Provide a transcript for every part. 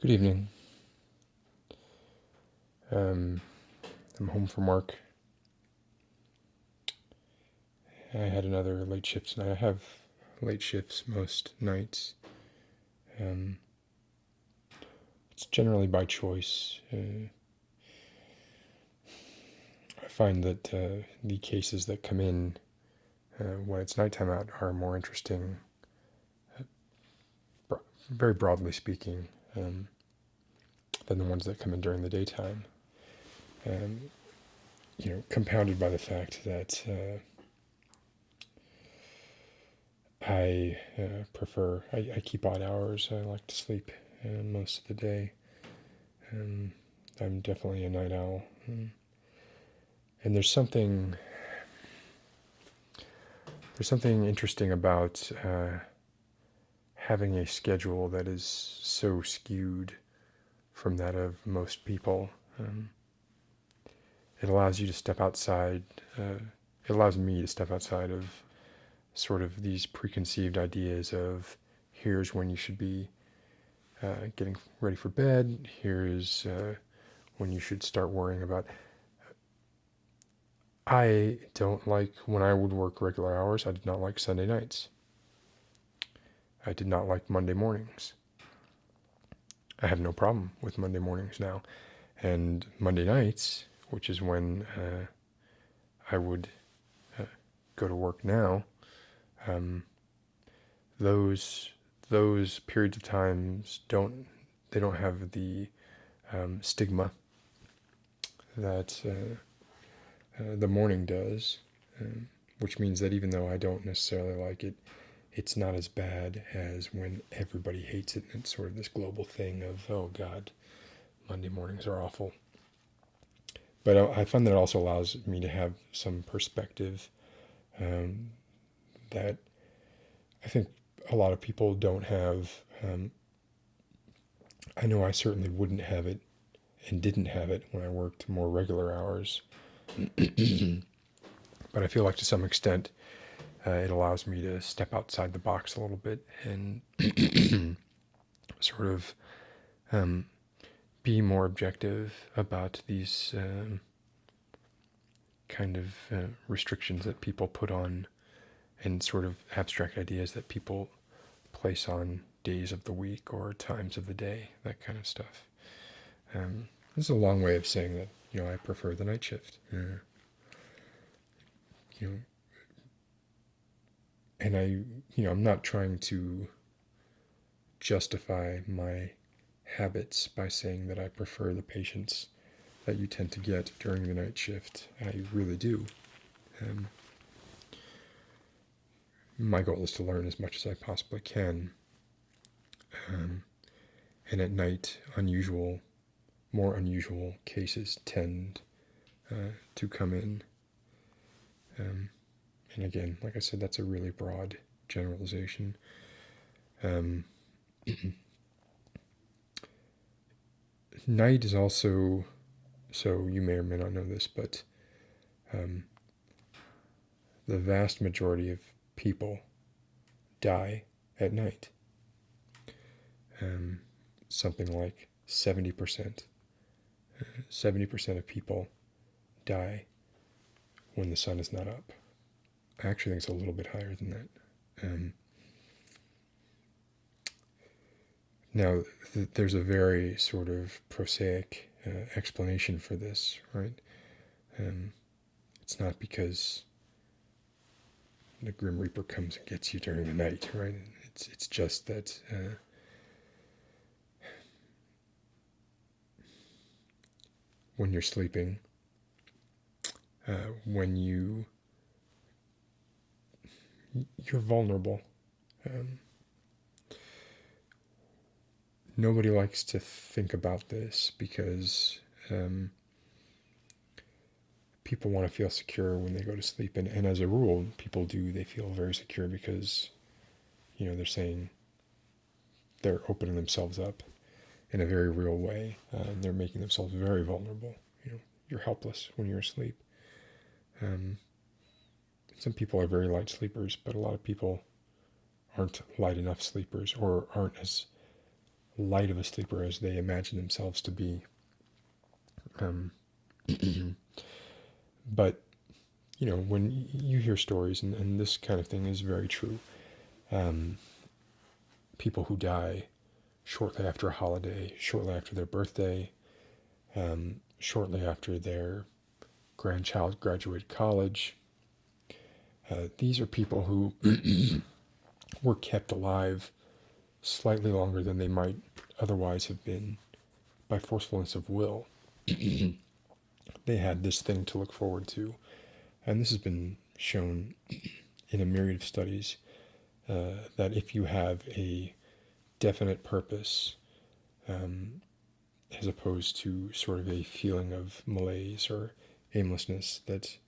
Good evening. I'm home from work. I had another late shift tonight. I have late shifts most nights. It's generally by choice. I find that the cases that come in when it's nighttime out are more interesting, very broadly speaking, than the ones that come in during the daytime. Compounded by the fact that I I keep odd hours. I like to sleep most of the day. I'm definitely a night owl. And there's something interesting about having a schedule that is so skewed from that of most people. It allows you to step outside. It allows me to step outside of sort of these preconceived ideas of here's when you should be getting ready for bed. Here's when you should start worrying about. I don't like when I would work regular hours. I did not like Sunday nights. I did not like Monday mornings. I have no problem with Monday mornings now. And Monday nights, which is when I would go to work now, those periods of times don't have the stigma that the morning does, which means that even though I don't necessarily like it, it's not as bad as when everybody hates it and it's sort of this global thing of, oh God, Monday mornings are awful. But I find that it also allows me to have some perspective that I think a lot of people don't have. I know I certainly wouldn't have it and didn't have it when I worked more regular hours. But I feel like to some extent it allows me to step outside the box a little bit and sort of be more objective about these kind of restrictions that people put on and sort of abstract ideas that people place on days of the week or times of the day, that kind of stuff. This is a long way of saying that, I prefer the night shift. And I'm not trying to justify my habits by saying that I prefer the patients that you tend to get during the night shift. I really do. My goal is to learn as much as I possibly can. And at night, more unusual cases tend to come in. And again, like I said, that's a really broad generalization. Night is also, so you may or may not know this, but the vast majority of people die at night. Something like 70%. 70% of people die when the sun is not up. I actually think it's a little bit higher than that. Now, there's a very sort of prosaic explanation for this, right? It's not because the Grim Reaper comes and gets you during the night, right? It's just that when you're sleeping, when you're vulnerable. Nobody likes to think about this because people want to feel secure when they go to sleep. And as a rule, people do. They feel very secure because, they're saying they're opening themselves up in a very real way. They're making themselves very vulnerable. You're helpless when you're asleep. Some people are very light sleepers, but a lot of people aren't light enough sleepers or aren't as light of a sleeper as they imagine themselves to be. Um, but, when you hear stories, and this kind of thing is very true, people who die shortly after a holiday, shortly after their birthday, shortly after their grandchild graduated college. These are people who were kept alive slightly longer than they might otherwise have been by forcefulness of will. They had this thing to look forward to. And this has been shown in a myriad of studies, that if you have a definite purpose, as opposed to sort of a feeling of malaise or aimlessness, that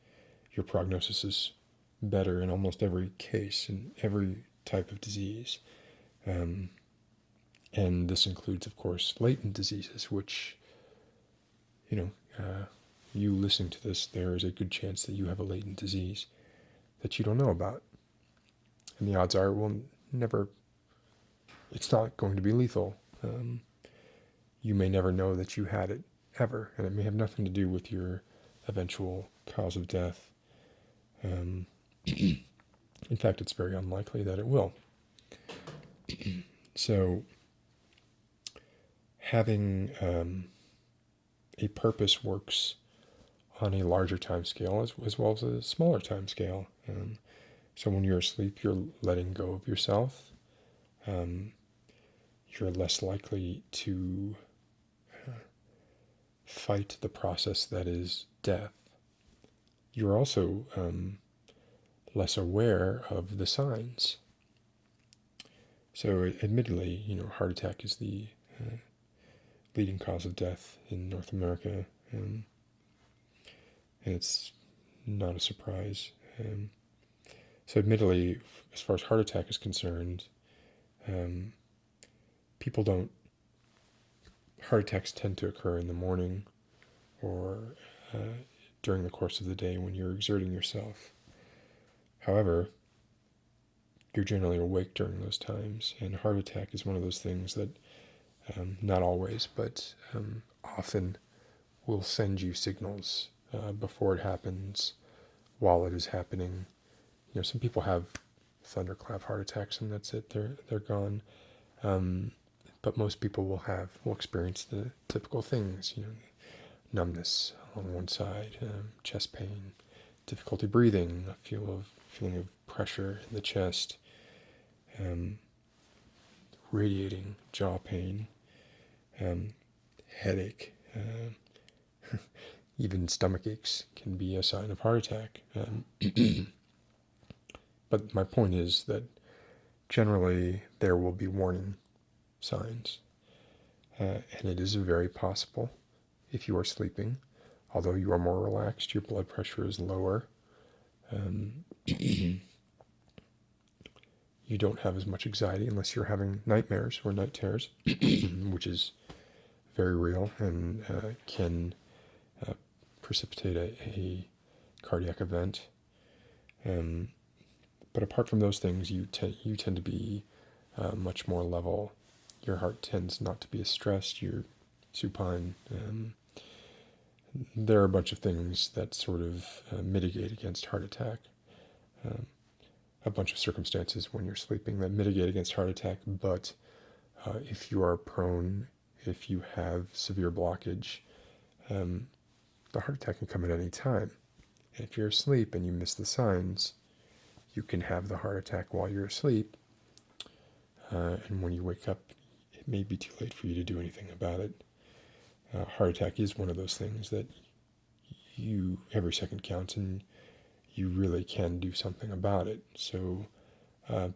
your prognosis is better in almost every case, in every type of disease. And this includes, of course, latent diseases, which, you listening to this, there is a good chance that you have a latent disease that you don't know about. And the odds are it will never, it's not going to be lethal. You may never know that you had it, ever, and it may have nothing to do with your eventual cause of death. In fact, it's very unlikely that it will. So, having a purpose works on a larger time scale as well as a smaller time scale. So when you're asleep, you're letting go of yourself. You're less likely to fight the process that is death. You're also less aware of the signs. So admittedly, heart attack is the leading cause of death in North America, and it's not a surprise. So admittedly, as far as heart attack is concerned, heart attacks tend to occur in the morning or during the course of the day when you're exerting yourself. However, you're generally awake during those times, and heart attack is one of those things that, not always, but often will send you signals before it happens, while it is happening. Some people have thunderclap heart attacks and that's it, they're gone. But most people will experience the typical things, numbness on one side, chest pain, difficulty breathing, a feeling of pressure in the chest, radiating jaw pain, headache, even stomach aches can be a sign of heart attack. But my point is that generally there will be warning signs, and it is very possible if you are sleeping, although you are more relaxed, your blood pressure is lower, you don't have as much anxiety unless you're having nightmares or night terrors, which is very real and can precipitate a cardiac event. But apart from those things, you tend to be much more level. Your heart tends not to be as stressed. You're supine. There are a bunch of things that sort of mitigate against heart attack. A bunch of circumstances when you're sleeping that mitigate against heart attack, but if you are prone, if you have severe blockage, the heart attack can come at any time. And if you're asleep and you miss the signs, you can have the heart attack while you're asleep, and when you wake up, it may be too late for you to do anything about it. Heart attack is one of those things that every second counts, and you really can do something about it. So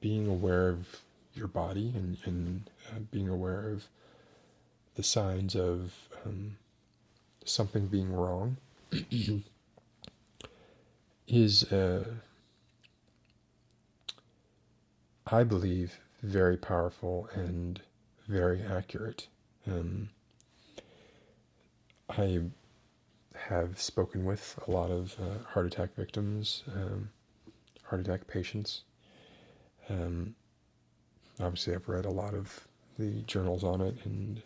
being aware of your body and being aware of the signs of something being wrong is, I believe, very powerful and very accurate. I have spoken with a lot of heart attack victims, heart attack patients. Obviously, I've read a lot of the journals on it and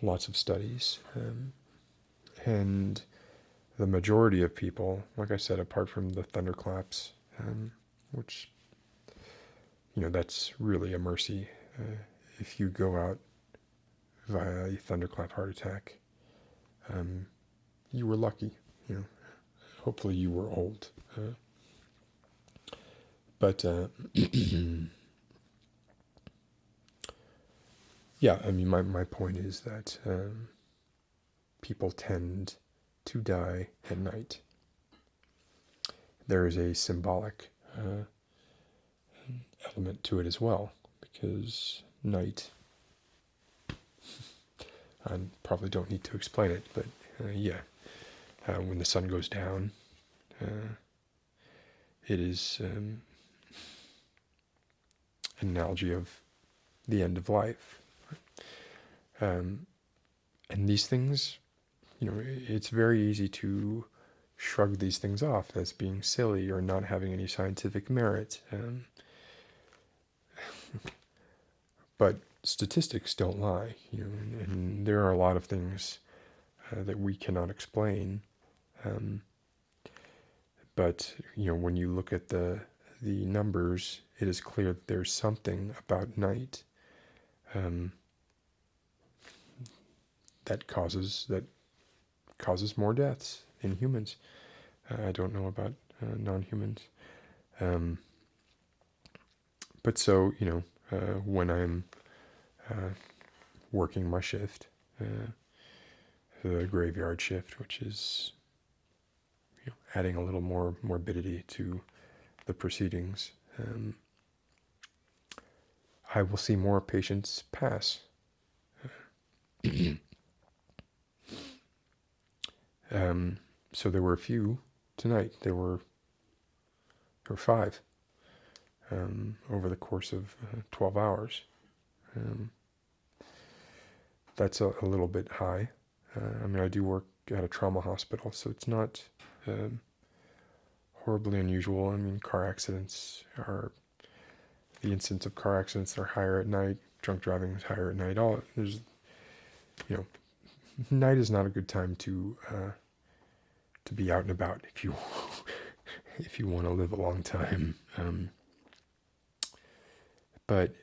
lots of studies. And the majority of people, like I said, apart from the thunderclaps, which, that's really a mercy. If you go out via a thunderclap heart attack, you were lucky. Hopefully you were old. But yeah, I mean, my point is that people tend to die at night. There is a symbolic element to it as well, because night, I probably don't need to explain it, but when the sun goes down, it is an analogy of the end of life. And these things, it's very easy to shrug these things off as being silly or not having any scientific merit. But statistics don't lie, and there are a lot of things that we cannot explain. But when you look at the numbers, it is clear that there's something about night that causes more deaths in humans. I don't know about non-humans. But so, when I'm working my shift, the graveyard shift, which is adding a little more morbidity to the proceedings, I will see more patients pass. So there were a few tonight. There were 5 over the course of 12 hours. That's a little bit high. I mean, I do work at a trauma hospital, so it's not horribly unusual. I mean, the incidence of car accidents are higher at night. Drunk driving is higher at night. Night is not a good time to be out and about if you want to live a long time. But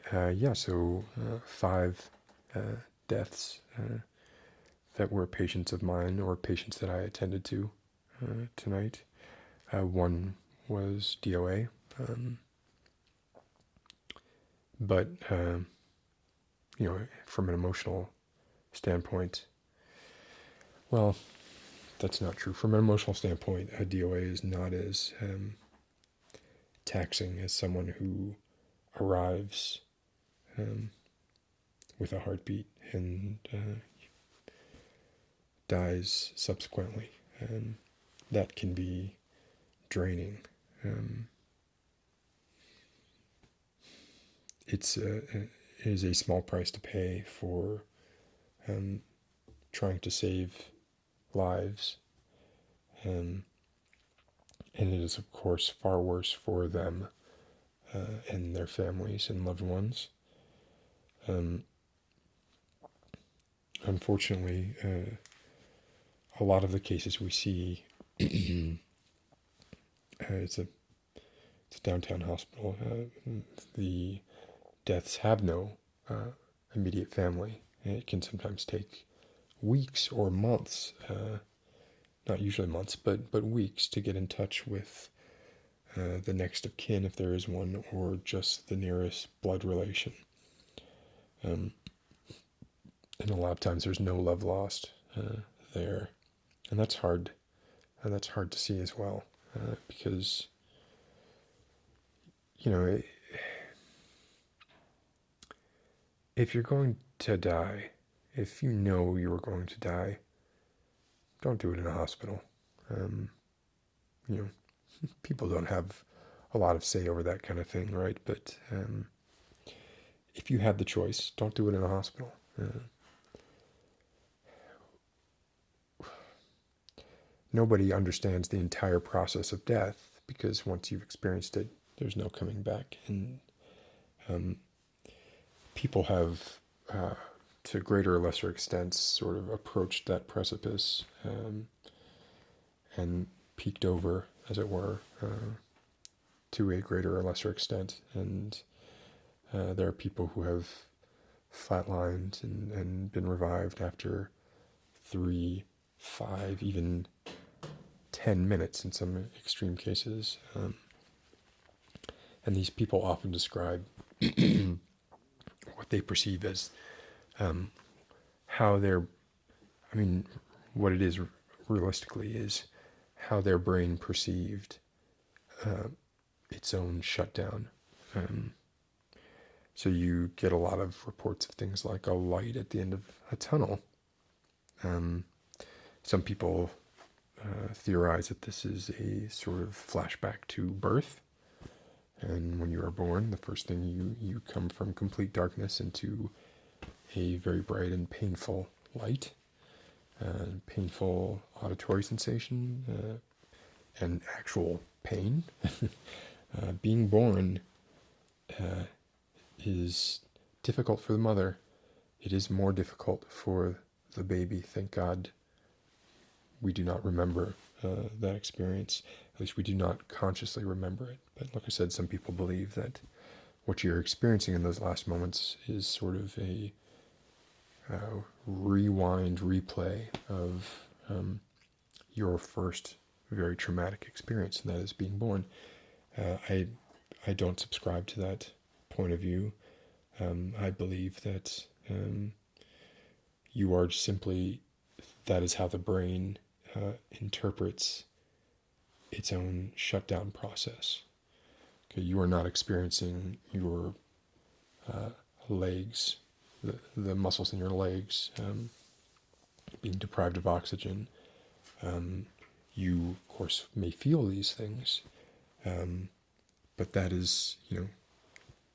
so 5 deaths that were patients of mine or patients that I attended to tonight. One was DOA, but from an emotional standpoint, well, that's not true. From an emotional standpoint, a DOA is not as taxing as someone who arrives with a heartbeat and dies subsequently. That can be draining. It is a small price to pay for trying to save lives, and it is, of course, far worse for them and their families and loved ones. Unfortunately, a lot of the cases we see, it's a downtown hospital. The deaths have no immediate family. It can sometimes take weeks or months, not usually months, but weeks to get in touch with the next of kin, if there is one, or just the nearest blood relation. And a lot of times there's no love lost there, and that's hard. That's hard to see as well, because if you're going to die, if you know you are going to die, don't do it in a hospital. People don't have a lot of say over that kind of thing, right? But if you have the choice, don't do it in a hospital. Nobody understands the entire process of death, because once you've experienced it, there's no coming back. And people have, to greater or lesser extents, sort of approached that precipice and peeked over, as it were, to a greater or lesser extent. And there are people who have flatlined and been revived after 3, 5, even 10 minutes in some extreme cases. And these people often describe what they perceive as how their, I mean, what it is realistically is how their brain perceived its own shutdown. So you get a lot of reports of things like a light at the end of a tunnel. Some people theorize that this is a sort of flashback to birth. And when you are born, the first thing you come from complete darkness into a very bright and painful light, painful auditory sensation, and actual pain. Being born is difficult for the mother. It is more difficult for the baby. Thank God we do not remember that experience. At least we do not consciously remember it. But like I said, some people believe that what you're experiencing in those last moments is sort of a rewind, replay of your first very traumatic experience, and that is being born. I don't subscribe to that point of view. I believe that you are simply, that is how the brain interprets its own shutdown process. Okay, you are not experiencing your legs, the muscles in your legs being deprived of oxygen. You, of course, may feel these things, but that is,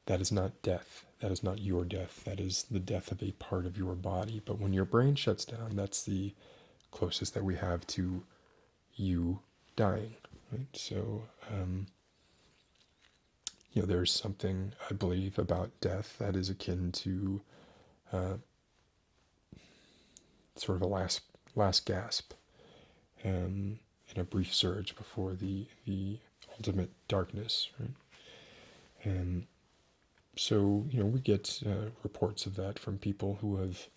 that is not death. That is not your death. That is the death of a part of your body. But when your brain shuts down, that's the closest that we have to you dying. Right? So, there's something, I believe, about death that is akin to sort of a last gasp and a brief surge before the ultimate darkness. Right? And so, we get reports of that from people who have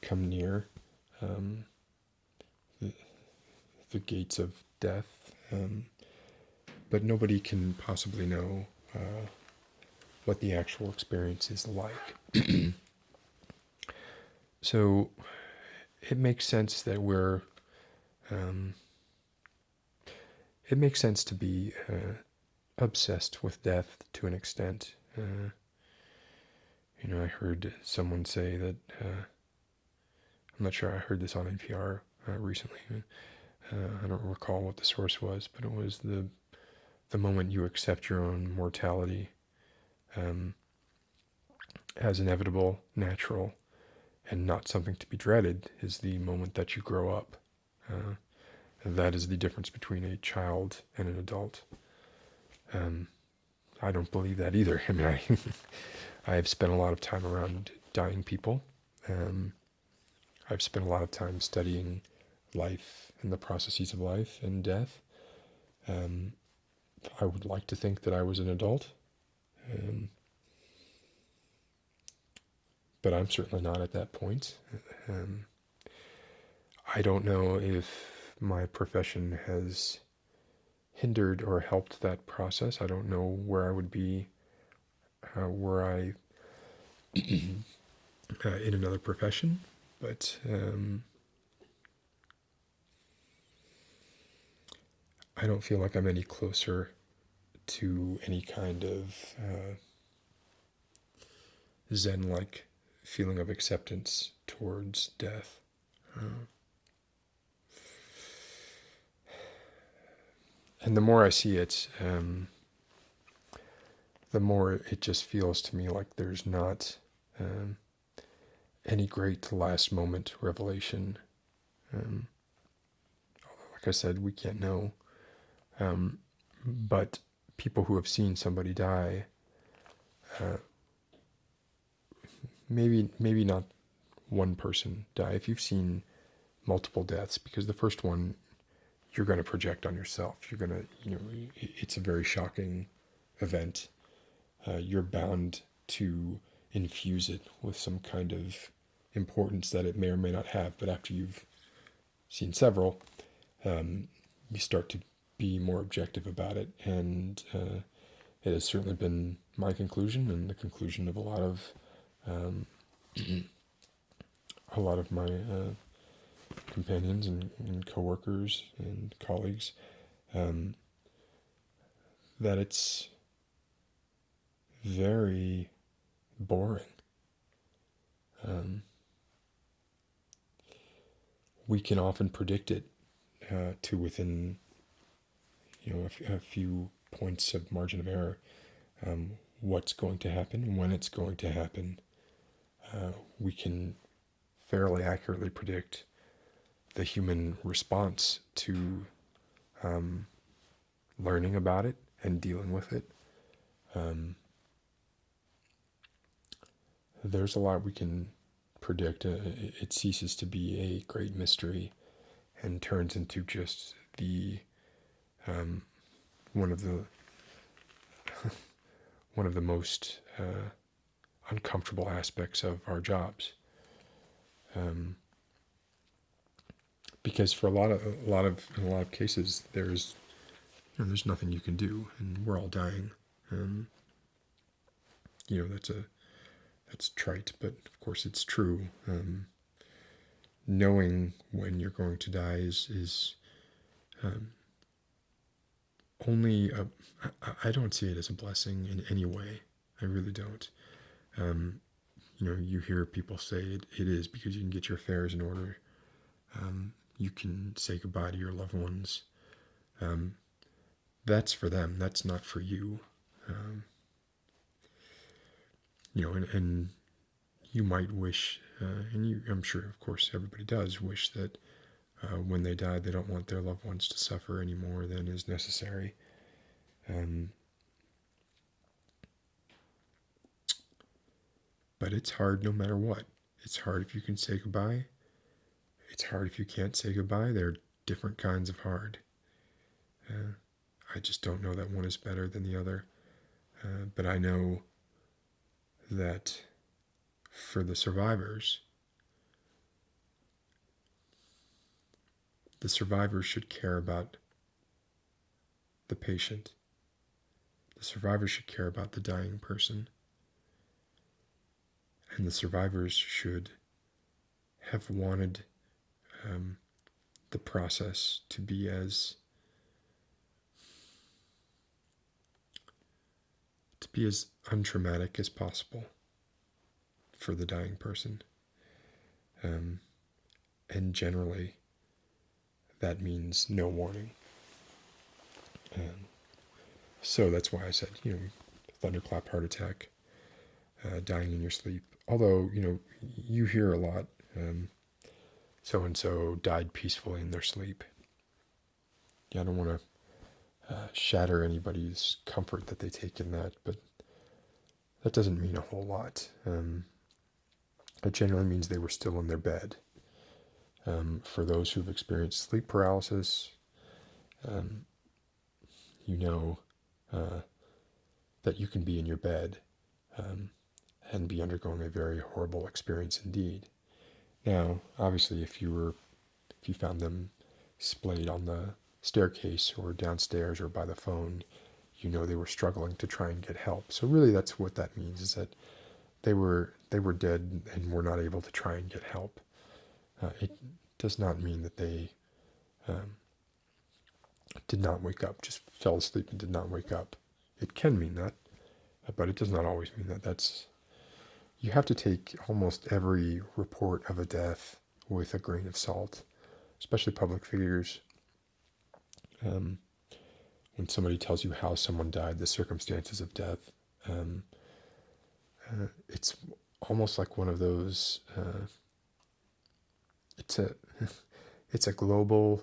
come near the gates of death, but nobody can possibly know what the actual experience is like. So it makes sense that it makes sense to be obsessed with death to an extent. I heard someone say that, I'm not sure I heard this on NPR recently. I don't recall what the source was, but it was the moment you accept your own mortality as inevitable, natural, and not something to be dreaded is the moment that you grow up. And that is the difference between a child and an adult. I don't believe that either. I mean, I have spent a lot of time around dying people. I've spent a lot of time studying life and the processes of life and death. I would like to think that I was an adult. But I'm certainly not at that point. I don't know if my profession has hindered or helped that process. I don't know where I would be were I in another profession, but I don't feel like I'm any closer to any kind of Zen-like feeling of acceptance towards death. And the more I see it, the more it just feels to me like there's not any great last moment revelation. Like I said, we can't know. But people who have seen somebody die maybe not one person die. If you've seen multiple deaths, because the first one you're going to project on yourself. You're going to, it's a very shocking event. You're bound to infuse it with some kind of importance that it may or may not have. But after you've seen several, you start to be more objective about it. And it has certainly been my conclusion and the conclusion of a lot of my companions and coworkers and colleagues, that it's very boring. We can often predict it to within, a few points of margin of error, what's going to happen and when it's going to happen. We can fairly accurately predict the human response to learning about it and dealing with it. There's a lot we can predict. It ceases to be a great mystery and turns into just the one of the most uncomfortable aspects of our jobs. Because for a lot of cases, there's nothing you can do, and we're all dying. That's trite, but of course it's true. Knowing when you're going to die is only I don't see it as a blessing in any way. I really don't. You hear people say it is because you can get your affairs in order. You can say goodbye to your loved ones. That's for them. That's not for you. And you might wish, I'm sure, of course, everybody does wish that when they die, they don't want their loved ones to suffer any more than is necessary. But it's hard no matter what. It's hard if you can say goodbye. It's hard if you can't say goodbye. There are different kinds of hard. I just don't know that one is better than the other. But I know that for the survivors should care about the patient. The survivors should care about the dying person. And the survivors should have wanted the process to be as untraumatic as possible for the dying person. And generally, that means no warning. So that's why I said, thunderclap, heart attack, dying in your sleep. Although, you hear a lot, so-and-so died peacefully in their sleep. Yeah, I don't want to shatter anybody's comfort that they take in that, but that doesn't mean a whole lot. It generally means they were still in their bed. For those who've experienced sleep paralysis, that you can be in your bed and be undergoing a very horrible experience indeed. Now, obviously, if you found them splayed on the staircase or downstairs or by the phone, they were struggling to try and get help. So really, that's what that means, is that they were dead and were not able to try and get help. It does not mean that they did not wake up, just fell asleep and did not wake up. It can mean that, but it does not always mean that. You have to take almost every report of a death with a grain of salt, especially public figures. When somebody tells you how someone died, the circumstances of death, it's almost like one of those. It's a globally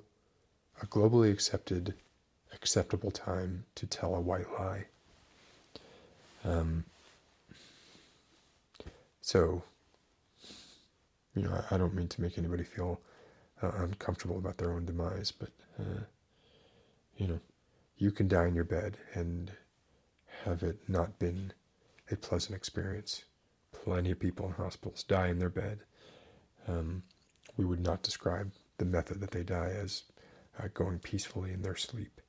acceptable time to tell a white lie. So I don't mean to make anybody feel uncomfortable about their own demise, but you can die in your bed and have it not been a pleasant experience. Plenty of people in hospitals die in their bed. We would not describe the method that they die as going peacefully in their sleep.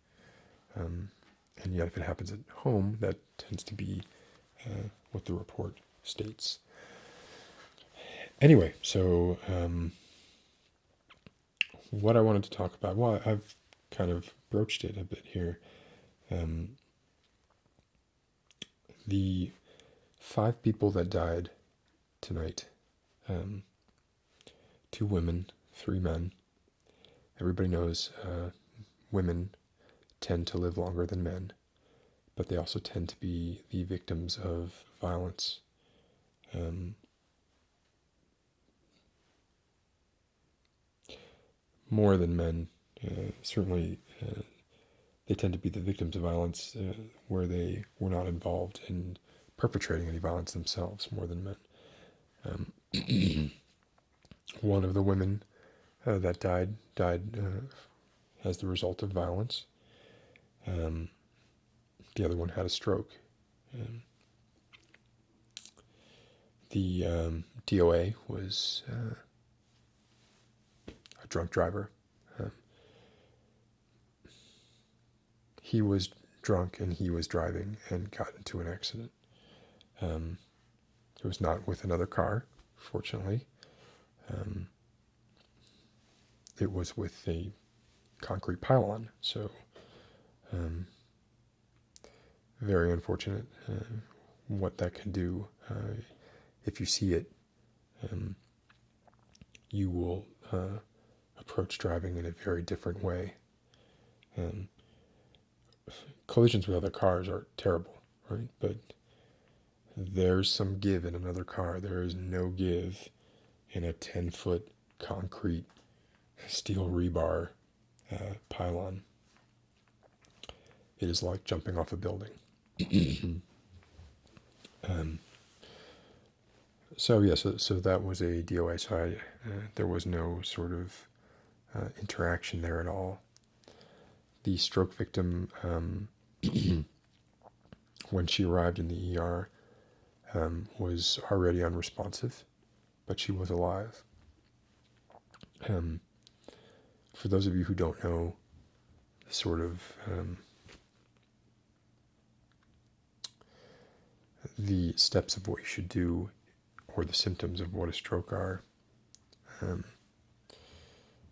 And yet if it happens at home, that tends to be what the report states. Anyway, so what I wanted to talk about, well, I've kind of broached it a bit here. The 5 people that died tonight, 2 women, 3 men. Everybody knows women tend to live longer than men, but they also tend to be the victims of violence. More than men. Certainly, they tend to be the victims of violence where they were not involved in perpetrating any violence themselves, more than men. One of the women that died as the result of violence. The other one had a stroke. The DOA was a drunk driver. He was drunk and he was driving and got into an accident. It was not with another car, fortunately. It was with a concrete pylon, so very unfortunate what that can do. If you see it, you will approach driving in a very different way. Collisions with other cars are terrible, right? But there's some give in another car. There is no give in a 10-foot concrete steel rebar pylon. It is like jumping off a building. So that was a DOA. So there was no sort of interaction there at all. The stroke victim, when she arrived in the ER, was already unresponsive, but she was alive. For those of you who don't know the sort of the steps of what you should do or the symptoms of what a stroke are,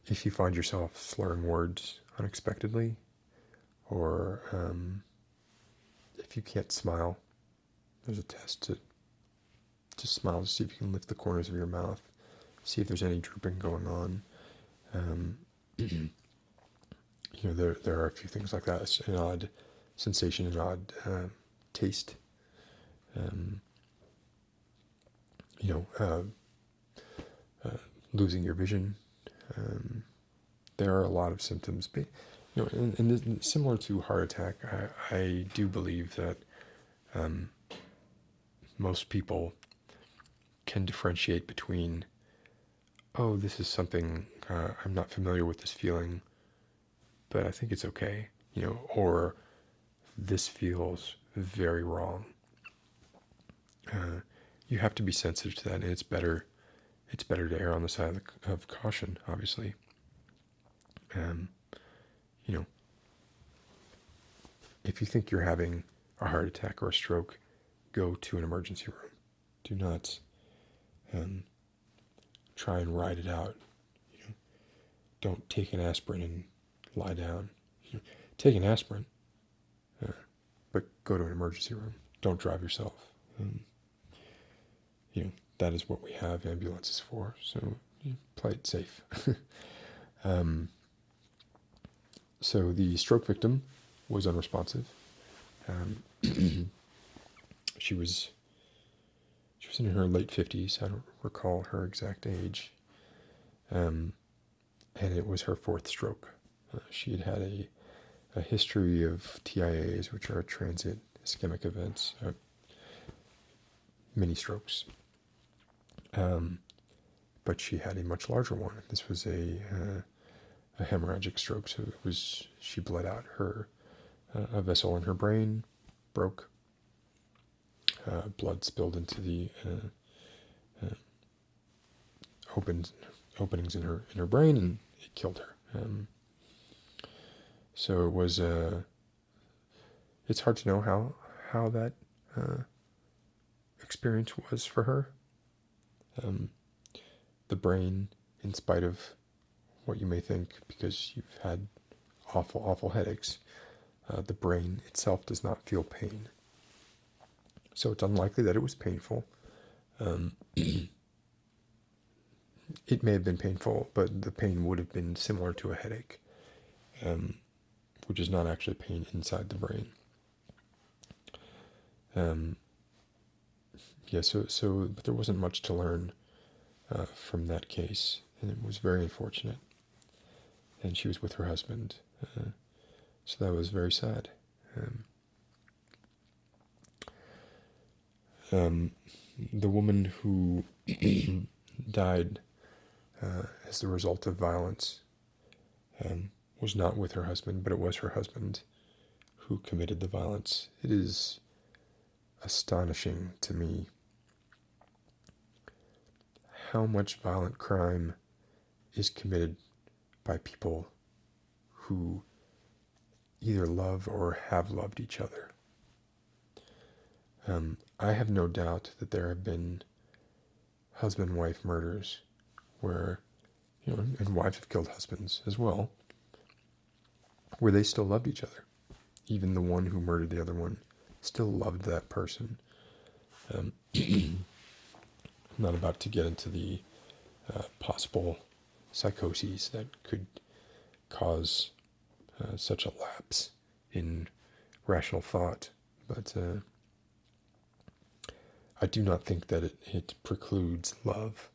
if you find yourself slurring words unexpectedly, or if you can't smile, there's a test to just smile to see if you can lift the corners of your mouth, see if there's any drooping going on. There are a few things like that. It's an odd sensation, an odd taste. Losing your vision. There are a lot of symptoms. But, and similar to heart attack, I do believe that most people can differentiate between, oh, this is something, I'm not familiar with this feeling, but I think it's okay, or this feels very wrong. You have to be sensitive to that, and it's better to err on the side of caution, obviously. If you think you're having a heart attack or a stroke, go to an emergency room. Do not try and ride it out. Don't take an aspirin and lie down. Take an aspirin, but go to an emergency room. Don't drive yourself. That is what we have ambulances for. So play it safe. So the stroke victim was unresponsive. She was in her late 50s. I don't recall her exact age. And it was her 4th stroke. She had had a history of TIAs, which are transient ischemic events, mini strokes. but she had a much larger one. This was a hemorrhagic stroke, so she bled out. A vessel in her brain broke. Blood spilled into the openings in her brain, and it killed her. So it was. It's hard to know how that experience was for her. The brain, in spite of what you may think, because you've had awful headaches, the brain itself does not feel pain. So it's unlikely that it was painful. It may have been painful, but the pain would have been similar to a headache, which is not actually pain inside the brain. But there wasn't much to learn from that case, and it was very unfortunate. And she was with her husband, so that was very sad. The woman who died as the result of violence was not with her husband, but it was her husband who committed the violence. It is astonishing to me how much violent crime is committed by people who either love or have loved each other. I have no doubt that there have been husband-wife murders where, and wives have killed husbands as well, where they still loved each other. Even the one who murdered the other one still loved that person. I'm not about to get into the possible psychoses that could cause such a lapse in rational thought, but I do not think that it precludes love.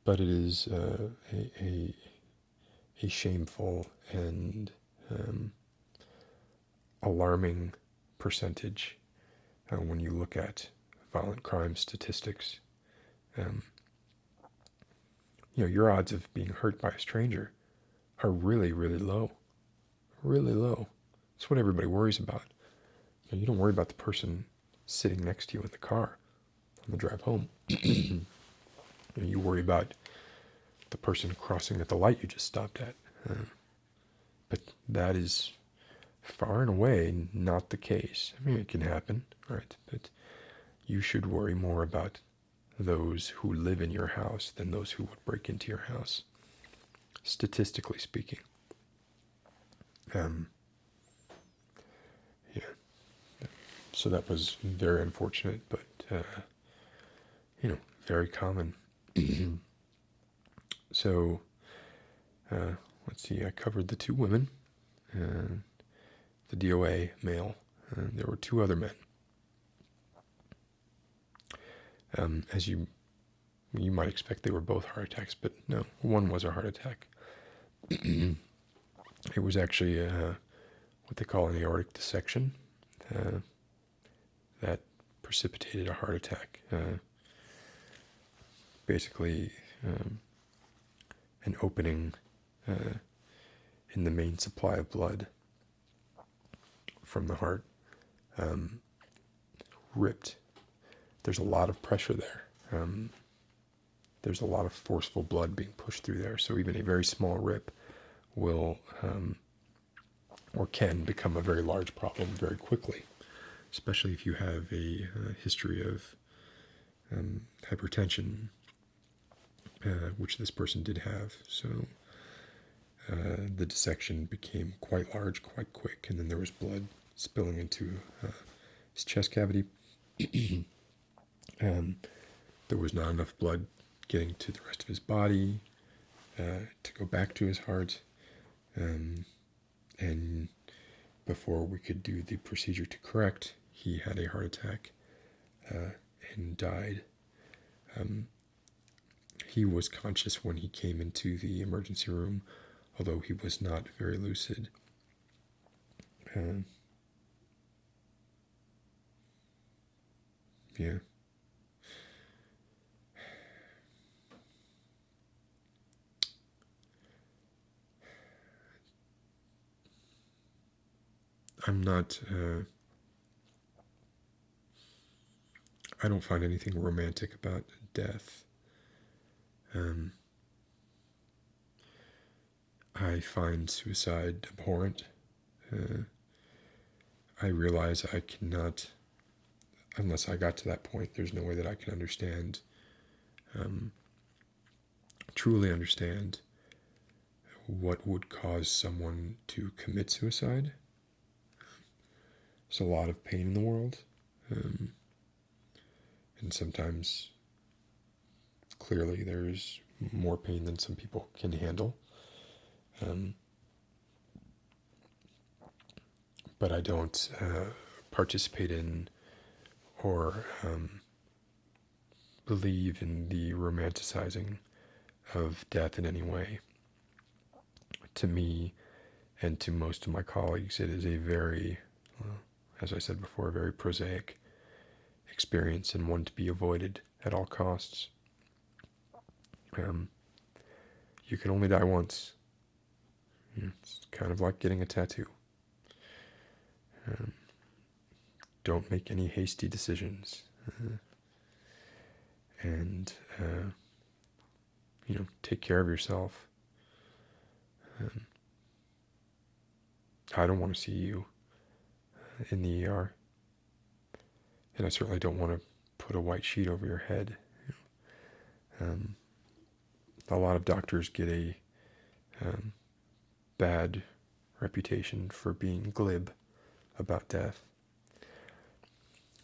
But it is a shameful and alarming percentage when you look at violent crime statistics. Your odds of being hurt by a stranger are really, really low. Really low. That's what everybody worries about. You don't worry about the person sitting next to you in the car on the drive home. You worry about the person crossing at the light you just stopped at. But that is far and away not the case. I mean, it can happen, right? But you should worry more about those who live in your house than those who would break into your house, statistically speaking. So that was very unfortunate, but very common. So let's see, I covered the two women, the DOA male, and there were two other men. As you might expect, they were both heart attacks, but no, one was a heart attack. It was actually what they call an aortic dissection that precipitated a heart attack. Basically, an opening in the main supply of blood from the heart ripped. There's a lot of pressure there. There's a lot of forceful blood being pushed through there, so even a very small rip will or can become a very large problem very quickly, especially if you have a history of hypertension, which this person did have. So the dissection became quite large, quite quick, and then there was blood spilling into his chest cavity. There was not enough blood getting to the rest of his body to go back to his heart, and before we could do the procedure to correct, he had a heart attack and died. He was conscious when he came into the emergency room, although he was not very lucid. Yeah. I'm not, I don't find anything romantic about death. I find suicide abhorrent. I realize I cannot, unless I got to that point, there's no way that I can understand, truly understand what would cause someone to commit suicide. There's a lot of pain in the world, and sometimes clearly there's more pain than some people can handle. But I don't participate in or believe in the romanticizing of death in any way. To me and to most of my colleagues, it is a very, as I said before, a very prosaic experience and one to be avoided at all costs. You can only die once. It's kind of like getting a tattoo. Don't make any hasty decisions. And take care of yourself. I don't want to see you in the ER. And I certainly don't want to put a white sheet over your head. A lot of doctors get a bad reputation for being glib about death.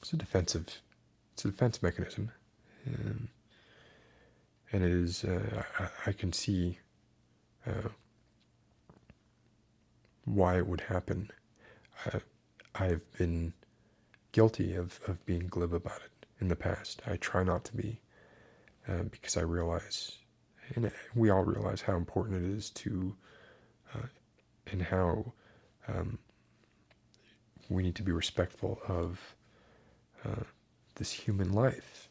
It's a defense mechanism. And it is, I can see why it would happen. I've been guilty of being glib about it in the past. I try not to be, because I realize, and we all realize how important it is to, and how we need to be respectful of this human life.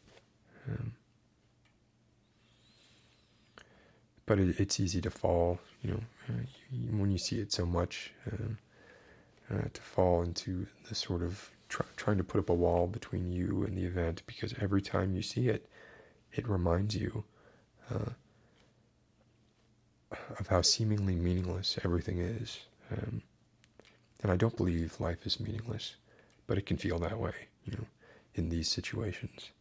But it's easy to fall, when you see it so much, to fall into this sort of trying to put up a wall between you and the event, because every time you see it, it reminds you of how seemingly meaningless everything is. And I don't believe life is meaningless, but it can feel that way, in these situations.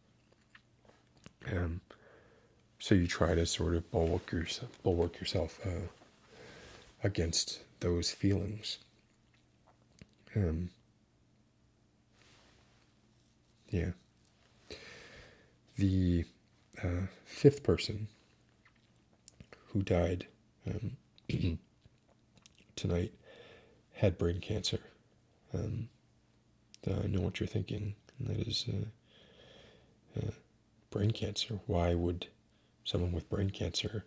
So you try to sort of bulwark yourself against those feelings. Yeah. The fifth person who died tonight had brain cancer. I know what you're thinking, and that is brain cancer. Why would someone with brain cancer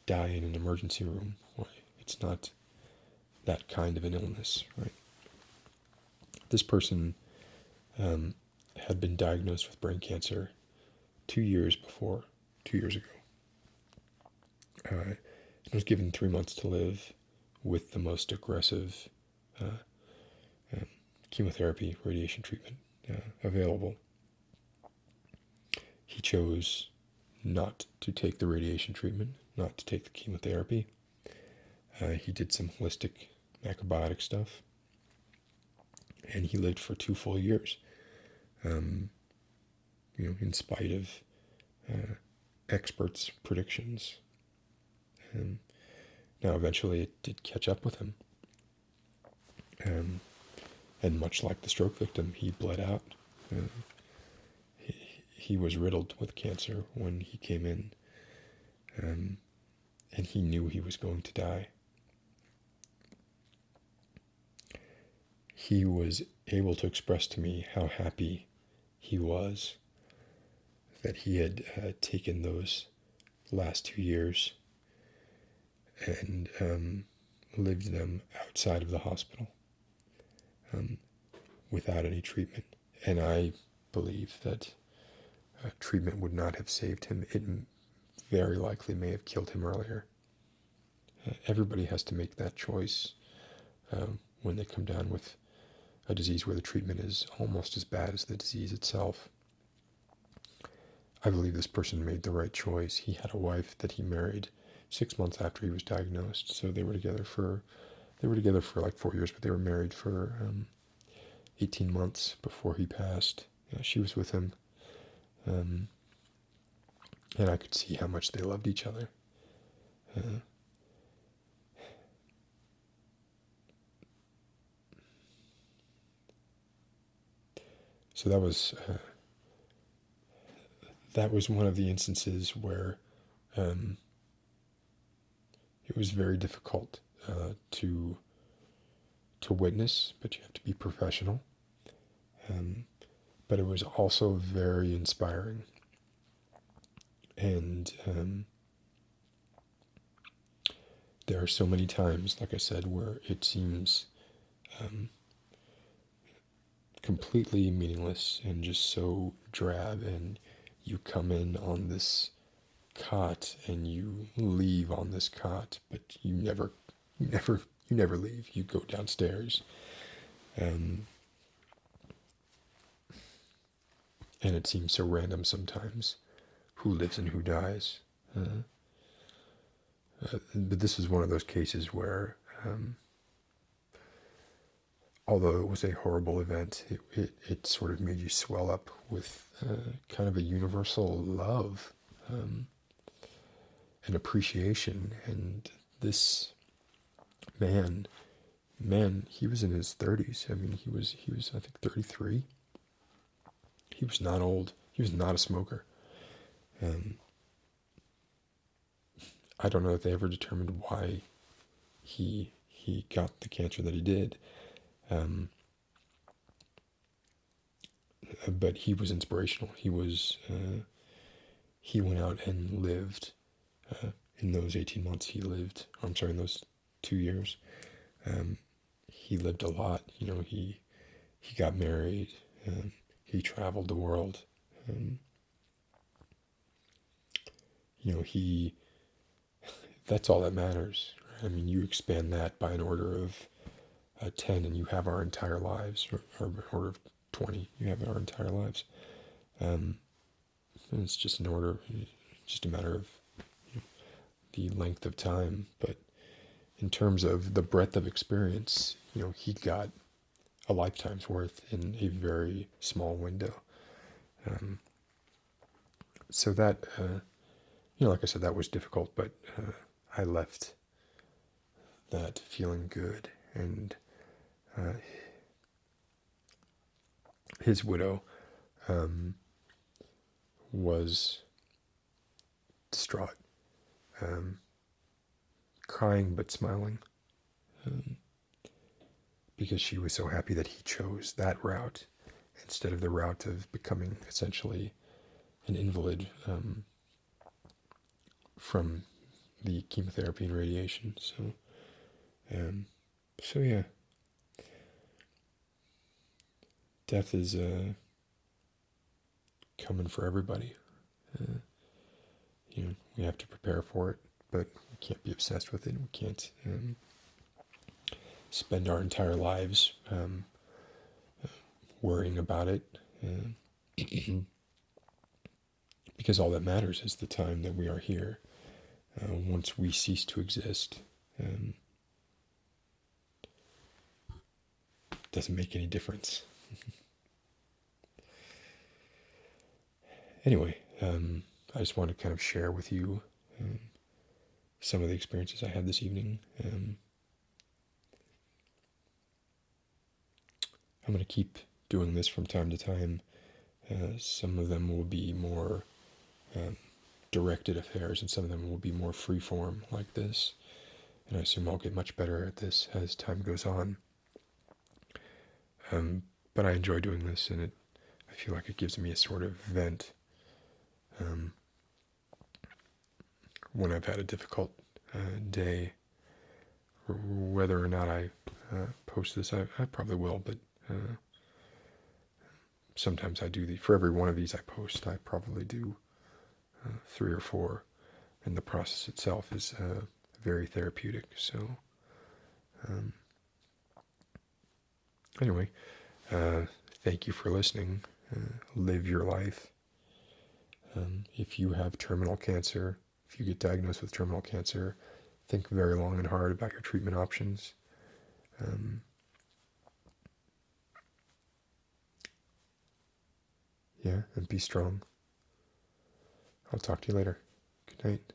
die in an emergency room? Why? It's not that kind of an illness, right? This person had been diagnosed with brain cancer 2 years ago. And was given 3 months to live with the most aggressive chemotherapy, radiation treatment available. He chose not to take the radiation treatment, not to take the chemotherapy. He did some holistic macrobiotic stuff, and he lived for 2 full years. In spite of experts' predictions. Now, eventually, it did catch up with him. And much like the stroke victim, he bled out. He was riddled with cancer when he came in. And he knew he was going to die. He was able to express to me how happy he was that he had taken those last 2 years and lived them outside of the hospital without any treatment. And I believe that treatment would not have saved him. It very likely may have killed him earlier. Everybody has to make that choice when they come down with a disease where the treatment is almost as bad as the disease itself. I believe this person made the right choice. He had a wife that he married 6 months after he was diagnosed, so they were together for like 4 years, but they were married for 18 months before he passed. She was with him, and I could see how much they loved each other. So that was one of the instances where it was very difficult to witness, but you have to be professional. But it was also very inspiring. And there are so many times, like I said, where it seems completely meaningless and just so drab, and you come in on this cot and you leave on this cot, but you never leave. You go downstairs, and it seems so random sometimes who lives and who dies. But this is one of those cases where, although it was a horrible event, it sort of made you swell up with kind of a universal love and appreciation. And this man, he was in his 30s. I mean, he was I think 33. He was not old. He was not a smoker. I don't know if they ever determined why he got the cancer that he did. But he was inspirational. He went out and lived in those 18 months. In those 2 years. He lived a lot. He got married. He traveled the world. That's all that matters. I mean, you expand that by an order of 10 and you have our entire lives, or an order of 20, you have our entire lives. And it's just a matter of the length of time. But in terms of the breadth of experience, he got a lifetime's worth in a very small window. So that, like I said, that was difficult, but I left that feeling good. And his widow was distraught, crying but smiling, because she was so happy that he chose that route instead of the route of becoming essentially an invalid from the chemotherapy and radiation. So yeah, death is coming for everybody. We have to prepare for it, but we can't be obsessed with it. We can't spend our entire lives worrying about it, because all that matters is the time that we are here. Once we cease to exist, it doesn't make any difference. Anyway, I just want to kind of share with you some of the experiences I had this evening. I'm going to keep doing this from time to time. Some of them will be more directed affairs, and some of them will be more free-form like this. And I assume I'll get much better at this as time goes on. But I enjoy doing this, and I feel like it gives me a sort of vent when I've had a difficult day. Whether or not I post this, I probably will, but sometimes I do for every one of these I post, I probably do 3 or 4, and the process itself is very therapeutic. So Anyway, thank you for listening. Live your life. If you have terminal cancer, if you get diagnosed with terminal cancer, think very long and hard about your treatment options. Yeah, and be strong. I'll talk to you later. Good night.